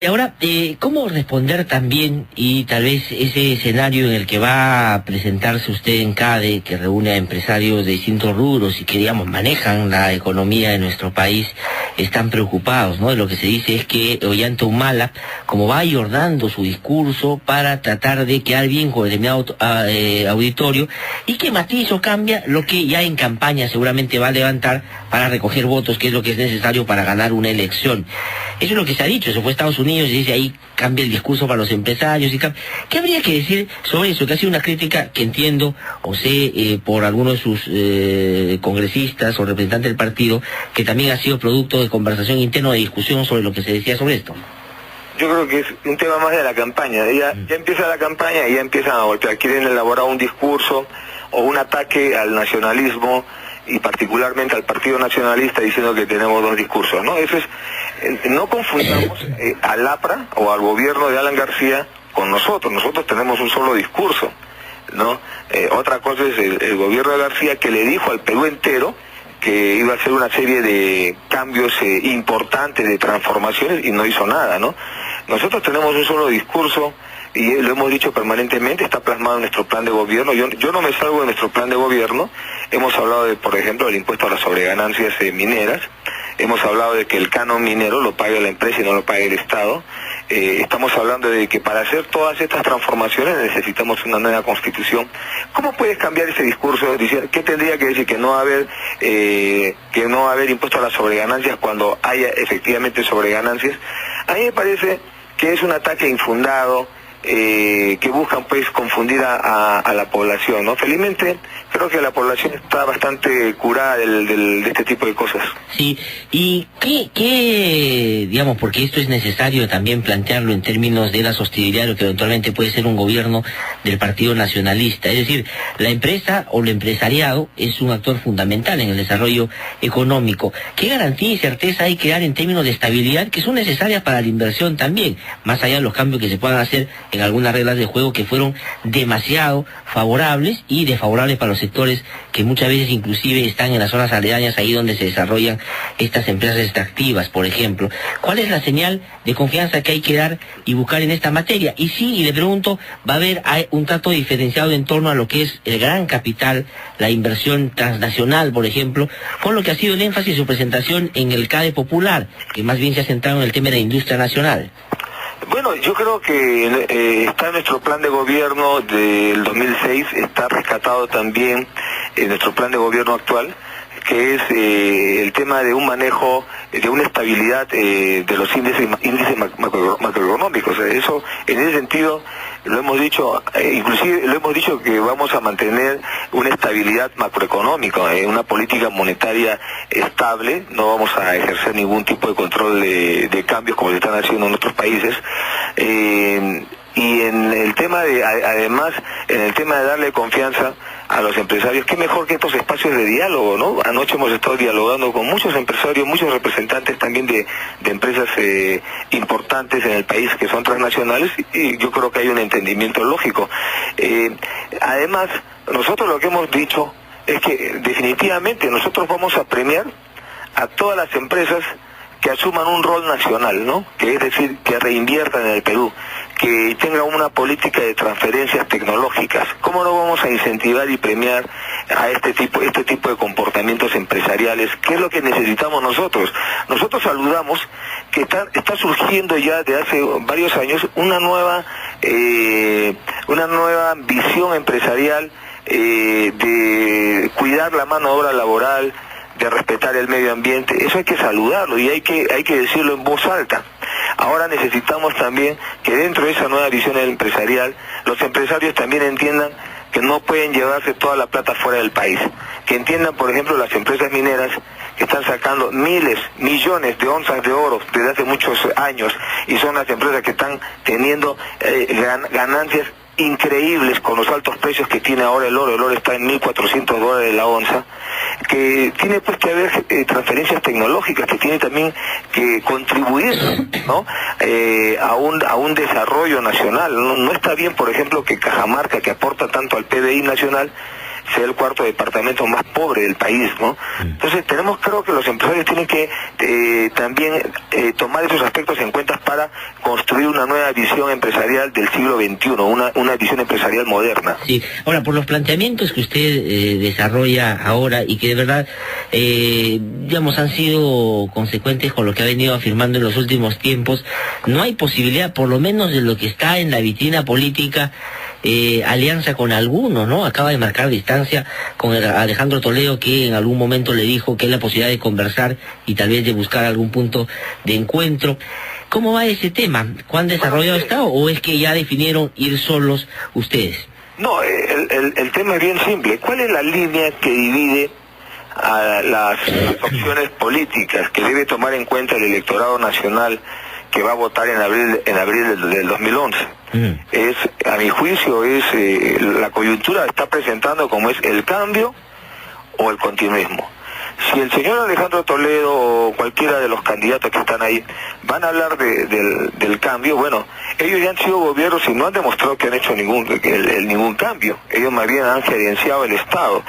Y ahora, ¿cómo responder también, y tal vez ese escenario en el que va a presentarse usted en CADE, que reúne a empresarios de distintos rubros y que, digamos, manejan la economía de nuestro país, están preocupados, ¿no? Lo que se dice es que Ollanta Humala, como va ayordando su discurso para tratar de quedar bien con determinado auditorio, y que matiza o cambia lo que ya en campaña seguramente va a levantar para recoger votos, que es lo que es necesario para ganar una elección. Eso es lo que se ha dicho, se fue a Estados Unidos y dice ahí cambia el discurso para los empresarios y ¿qué habría que decir sobre eso? Que ha sido una crítica que entiendo o sé por algunos de sus congresistas o representantes del partido, que también ha sido producto de conversación interna, de discusión sobre lo que se decía sobre esto. Yo creo que es un tema más de la campaña. Ya empieza la campaña y ya empiezan a golpear. Quieren elaborar un discurso o un ataque al nacionalismo y particularmente al Partido Nacionalista, diciendo que tenemos dos discursos, ¿no? Eso es, no confundamos al APRA o al gobierno de Alan García con nosotros. Nosotros tenemos un solo discurso, ¿no? Otra cosa es el gobierno de García, que le dijo al Perú entero que iba a hacer una serie de cambios importantes, de transformaciones, y no hizo nada, ¿no? Nosotros tenemos un solo discurso y lo hemos dicho permanentemente, está plasmado en nuestro plan de gobierno. Yo no me salgo de nuestro plan de gobierno. Hemos hablado de, por ejemplo, del impuesto a las sobreganancias mineras. Hemos hablado de que el canon minero lo pague la empresa y no lo pague el Estado. Estamos hablando de que para hacer todas estas transformaciones necesitamos una nueva constitución. ¿Cómo puedes cambiar ese discurso? ¿Qué tendría que decir? Que no va a haber impuesto a las sobreganancias cuando haya efectivamente sobreganancias. A mí me parece que es un ataque infundado, que buscan pues confundir a la población, ¿no? Felizmente creo que la población está bastante curada de este tipo de cosas. Sí, y ¿qué, digamos, porque esto es necesario también plantearlo en términos de la sostenibilidad de lo que eventualmente puede ser un gobierno del Partido Nacionalista? Es decir, la empresa o el empresariado es un actor fundamental en el desarrollo económico. ¿Qué garantía y certeza hay que dar en términos de estabilidad, que son necesarias para la inversión también, más allá de los cambios que se puedan hacer en algunas reglas de juego que fueron demasiado favorables y desfavorables para los sectores que muchas veces inclusive están en las zonas aledañas, ahí donde se desarrollan estas empresas extractivas, por ejemplo? ¿Cuál es la señal de confianza que hay que dar y buscar en esta materia? Y sí, y le pregunto, ¿va a haber un trato diferenciado en torno a lo que es el gran capital, la inversión transnacional, por ejemplo, con lo que ha sido el énfasis de su presentación en el CADE Popular, que más bien se ha centrado en el tema de la industria nacional? Bueno, yo creo que está en nuestro plan de gobierno del 2006, está rescatado también en nuestro plan de gobierno actual, que es el tema de un manejo, de una estabilidad de los índices macroeconómicos. Eso, en ese sentido, lo hemos dicho, inclusive lo hemos dicho que vamos a mantener una estabilidad macroeconómica, una política monetaria estable. No vamos a ejercer ningún tipo de control de cambios como se están haciendo en otros países. Y en el tema de, además, en el tema de darle confianza a los empresarios, qué mejor que estos espacios de diálogo, ¿no? Anoche hemos estado dialogando con muchos empresarios, muchos representantes también de empresas importantes en el país que son transnacionales, y yo creo que hay un entendimiento lógico. Además, nosotros lo que hemos dicho es que definitivamente nosotros vamos a premiar a todas las empresas que asuman un rol nacional, ¿no? Que es decir, que reinviertan en el Perú, que tengan una política de transferencias tecnológicas. ¿Cómo no vamos a incentivar y premiar a este tipo de comportamientos empresariales? ¿Qué es lo que necesitamos nosotros? Nosotros saludamos que está surgiendo ya de hace varios años una nueva visión empresarial, de cuidar la mano de obra laboral, de respetar el medio ambiente. Eso hay que saludarlo y hay que decirlo en voz alta. Ahora necesitamos también que dentro de esa nueva visión empresarial, los empresarios también entiendan que no pueden llevarse toda la plata fuera del país. Que entiendan, por ejemplo, las empresas mineras que están sacando miles, millones de onzas de oro desde hace muchos años, y son las empresas que están teniendo ganancias increíbles con los altos precios que tiene ahora el oro. El oro está en $1.400 la onza, que tiene pues que haber transferencias tecnológicas, que tiene también que contribuir, ¿no? a un desarrollo nacional. No está bien, por ejemplo, que Cajamarca, que aporta tanto al PBI nacional, sea el cuarto departamento más pobre del país, ¿no? Entonces creo que los empresarios tienen que también tomar esos aspectos en cuenta para construir una nueva visión empresarial del siglo XXI, una visión empresarial moderna. Sí, ahora, por los planteamientos que usted desarrolla ahora y que de verdad, digamos, han sido consecuentes con lo que ha venido afirmando en los últimos tiempos, no hay posibilidad, por lo menos de lo que está en la vitrina política, alianza con alguno, ¿no? Acaba de marcar distancia con Alejandro Toledo, que en algún momento le dijo que hay la posibilidad de conversar y tal vez de buscar algún punto de encuentro. ¿Cómo va ese tema? ¿Cuán desarrollado está o es que ya definieron ir solos ustedes? No, el tema es bien simple. ¿Cuál es la línea que divide a las opciones políticas que debe tomar en cuenta el electorado nacional que va a votar en abril del 2011? A mi juicio, la coyuntura está presentando como es el cambio o el continuismo. Si el señor Alejandro Toledo o cualquiera de los candidatos que están ahí van a hablar del cambio, bueno, ellos ya han sido gobiernos y no han demostrado que han hecho ningún cambio. Ellos más bien han gerenciado el Estado.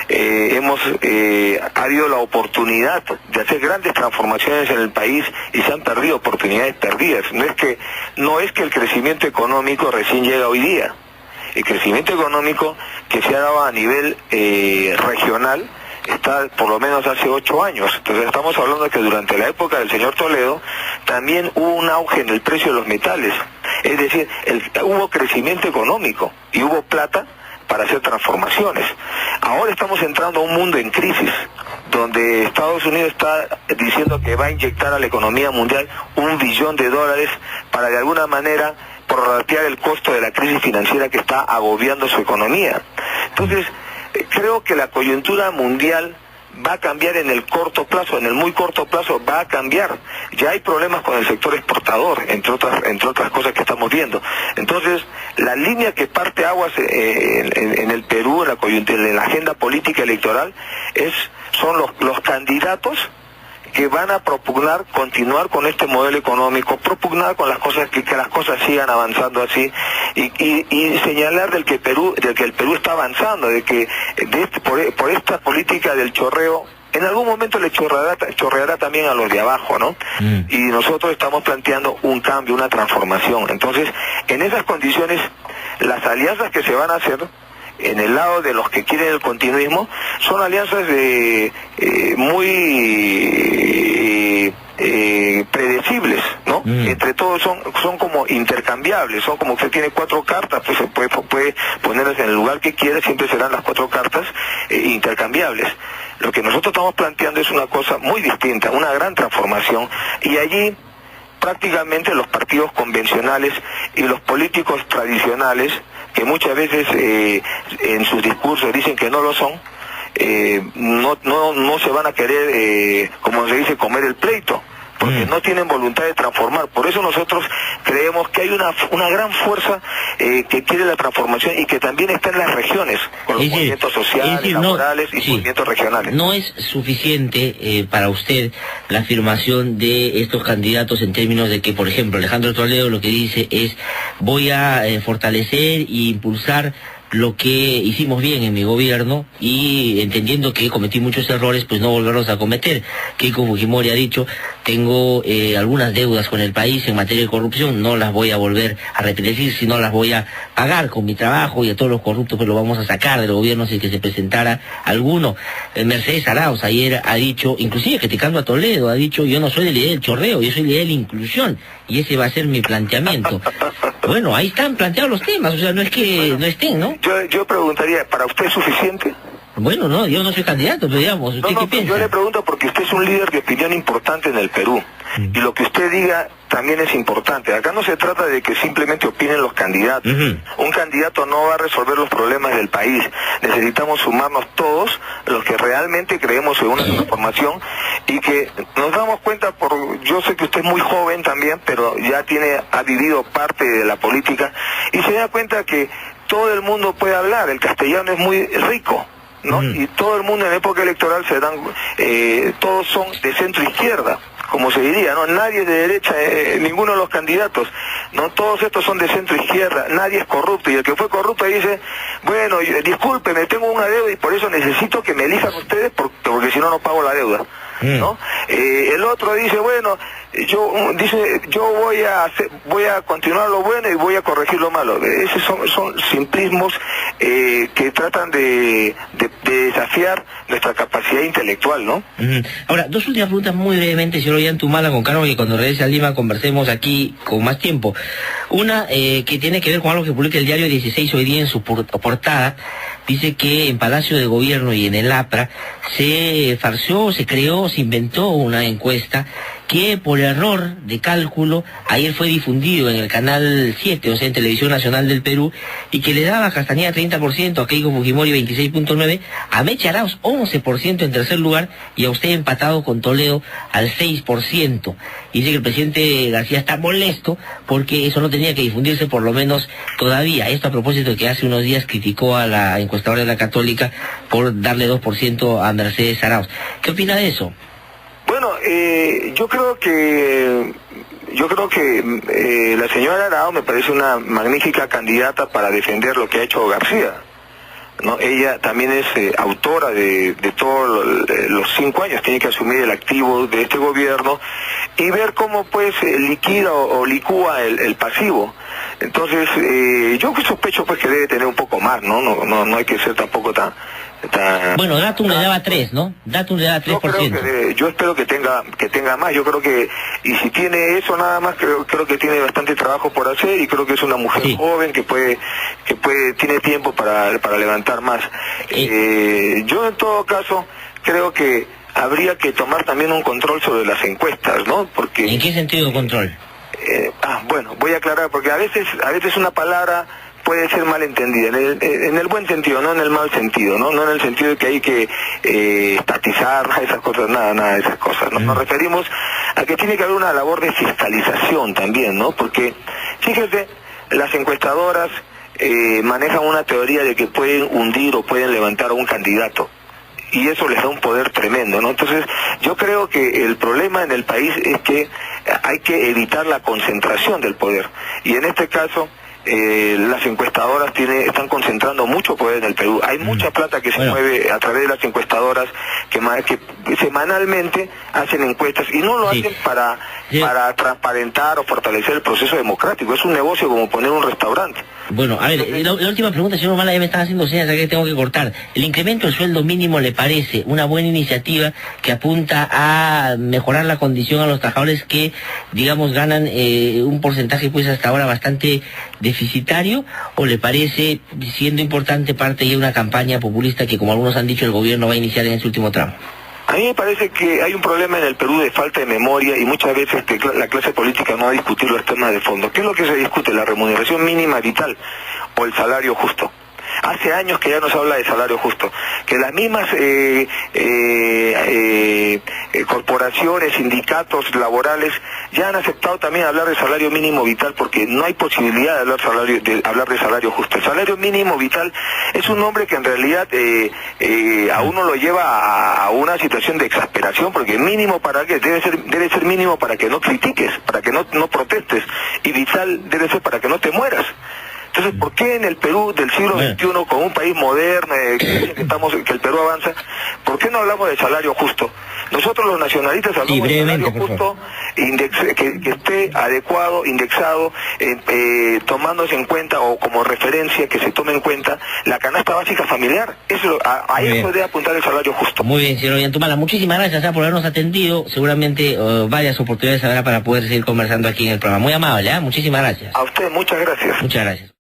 Ha habido la oportunidad de hacer grandes transformaciones en el país y se han perdido oportunidades perdidas. No es que el crecimiento económico recién llega hoy día. El crecimiento económico que se ha dado a nivel regional está por lo menos hace 8 años. Entonces estamos hablando de que durante la época del señor Toledo también hubo un auge en el precio de los metales. Es decir, hubo crecimiento económico y hubo plata para hacer transformaciones. Ahora estamos entrando a un mundo en crisis, donde Estados Unidos está diciendo que va a inyectar a la economía mundial $1 billón para de alguna manera prorratear el costo de la crisis financiera que está agobiando su economía. Entonces, creo que la coyuntura mundial va a cambiar en el corto plazo, en el muy corto plazo va a cambiar. Ya hay problemas con el sector exportador, entre otras cosas que estamos viendo. Entonces, la línea que parte aguas en el Perú, en la agenda política electoral, son los candidatos que van a propugnar continuar con este modelo económico, propugnar con las cosas que las cosas sigan avanzando así y señalar del que el Perú está avanzando, de que por esta política del chorreo en algún momento le chorreará también a los de abajo, ¿no? Y nosotros estamos planteando un cambio, una transformación. Entonces, en esas condiciones, las alianzas que se van a hacer en el lado de los que quieren el continuismo son alianzas muy predecibles, ¿no? Entre todos son como intercambiables, son como que tiene 4 cartas, pues se puede ponerlas en el lugar que quiera, siempre serán las 4 cartas intercambiables. Lo que nosotros estamos planteando es una cosa muy distinta, una gran transformación, y allí prácticamente los partidos convencionales y los políticos tradicionales, que muchas veces en sus discursos dicen que no lo son, no se van a querer, como se dice, comer el pleito, porque no tienen voluntad de transformar. Por eso nosotros creemos que hay una gran fuerza que quiere la transformación y que también está en las regiones, con los movimientos sociales, laborales y movimientos regionales. ¿No es suficiente para usted la afirmación de estos candidatos en términos de que, por ejemplo, Alejandro Toledo lo que dice es: voy a fortalecer e impulsar lo que hicimos bien en mi gobierno y entendiendo que cometí muchos errores, pues no volverlos a cometer? Keiko Fujimori ha dicho: tengo algunas deudas con el país en materia de corrupción, no las voy a volver a repetir, sino las voy a pagar con mi trabajo, y a todos los corruptos pues lo vamos a sacar del gobierno si es que se presentara alguno. Mercedes Arauz ayer ha dicho, inclusive criticando a Toledo, ha dicho: yo no soy de la idea del chorreo, yo soy de la idea de la inclusión, y ese va a ser mi planteamiento. Bueno, ahí están planteados los temas, o sea, no es que no estén, ¿no? Yo preguntaría, ¿para usted es suficiente? Bueno, no, yo no soy candidato, pero digamos, ¿usted qué piensa? Yo le pregunto porque usted es un líder de opinión importante en el Perú, y lo que usted diga también es importante. Acá no se trata de que simplemente opinen los candidatos. Un candidato no va a resolver los problemas del país. Necesitamos sumarnos todos los que realmente creemos en una transformación y que nos damos cuenta, yo sé que usted es muy joven también, pero ya ha vivido parte de la política y se da cuenta que todo el mundo puede hablar, el castellano es muy rico, ¿no? Y todo el mundo en época electoral todos son de centro izquierda, como se diría, ¿no? Nadie de derecha, ninguno de los candidatos. no todos estos son de centro izquierda, nadie es corrupto, y el que fue corrupto dice, bueno, discúlpeme, tengo una deuda y por eso necesito que me elijan ustedes porque si no, no pago la deuda, ¿no? El otro dice, bueno, yo voy a continuar lo bueno y voy a corregir lo malo. Esos son simplismos que tratan de desafiar nuestra capacidad intelectual, ¿no? Ahora, dos últimas preguntas muy brevemente, señor Ollantumala, con Carlos, que cuando regrese a Lima conversemos aquí con más tiempo. Una que tiene que ver con algo que publica el diario 16 hoy día en su portada. Dice que en Palacio de Gobierno y en el APRA se farció, se creó, se inventó una encuesta que por error de cálculo ayer fue difundido en el canal 7, o sea, en Televisión Nacional del Perú, y que le daba a Castañeda 30%, a Keiko Fujimori 26.9%, a Mecha Arauz 11% en tercer lugar, y a usted empatado con Toledo al 6%. Y dice que el presidente García está molesto porque eso no tenía que difundirse, por lo menos todavía. Esto a propósito de que hace unos días criticó a la encuestadora de la Católica por darle 2% a Mercedes Arauz. ¿Qué opina de eso? Bueno, yo creo que la señora Arauz me parece una magnífica candidata para defender lo que ha hecho García, ¿no? Ella también es autora de todos los 5 años, tiene que asumir el activo de este gobierno y ver cómo pues liquida o licúa el pasivo. Entonces, yo sospecho pues que debe tener un poco más, ¿no? No hay que ser tampoco tan... Bueno, Datum le daba 3, ¿no? Datum le daba 3%. Yo espero que tenga más. Yo creo que, y si tiene eso nada más, creo que tiene bastante trabajo por hacer, y creo que es una mujer joven que tiene tiempo para levantar más. Yo en todo caso creo que habría que tomar también un control sobre las encuestas, ¿no? Porque ¿en qué sentido control? Bueno, voy a aclarar, porque a veces una palabra puede ser mal entendida, en el buen sentido, no en el mal sentido, no en el sentido de que hay que estatizar esas cosas, nada de esas cosas, ¿no? Nos referimos a que tiene que haber una labor de fiscalización también, ¿no? Porque, fíjese, las encuestadoras manejan una teoría de que pueden hundir o pueden levantar a un candidato, y eso les da un poder tremendo, ¿no? Entonces, yo creo que el problema en el país es que hay que evitar la concentración del poder, y en este caso las encuestadoras están concentrando mucho poder en el Perú. Hay mucha plata que se mueve a través de las encuestadoras que semanalmente hacen encuestas, y no lo hacen para transparentar o fortalecer el proceso democrático. Es un negocio como poner un restaurante. Bueno, a ver, la última pregunta, señor Humala, ya me están haciendo señas, que tengo que cortar. ¿El incremento del sueldo mínimo le parece una buena iniciativa que apunta a mejorar la condición a los trabajadores que, digamos, ganan un porcentaje pues hasta ahora bastante deficitario, o le parece, siendo importante, parte de una campaña populista que, como algunos han dicho, el gobierno va a iniciar en ese último tramo? A mí me parece que hay un problema en el Perú de falta de memoria, y muchas veces la clase política no va a discutir los temas de fondo. ¿Qué es lo que se discute? ¿La remuneración mínima vital o el salario justo? Hace años que ya no se habla de salario justo, que las mismas corporaciones, sindicatos laborales ya han aceptado también hablar de salario mínimo vital, porque no hay posibilidad de hablar de salario justo. El salario mínimo vital es un nombre que en realidad a uno lo lleva a una situación de exasperación, porque mínimo para qué, debe ser mínimo para que no critiques, para que no protestes, y vital debe ser para que no te mueras. Entonces, ¿por qué en el Perú del siglo XXI, con un país moderno, que el Perú avanza, por qué no hablamos de salario justo? Nosotros los nacionalistas hablamos de salario justo, que esté adecuado, indexado, tomándose en cuenta, o como referencia, que se tome en cuenta la canasta básica familiar. A eso debe apuntar el salario justo. Muy bien, señor Ollantumala, muchísimas gracias por habernos atendido. Seguramente varias oportunidades habrá para poder seguir conversando aquí en el programa. Muy amable, muchísimas gracias. A usted, muchas gracias. Muchas gracias.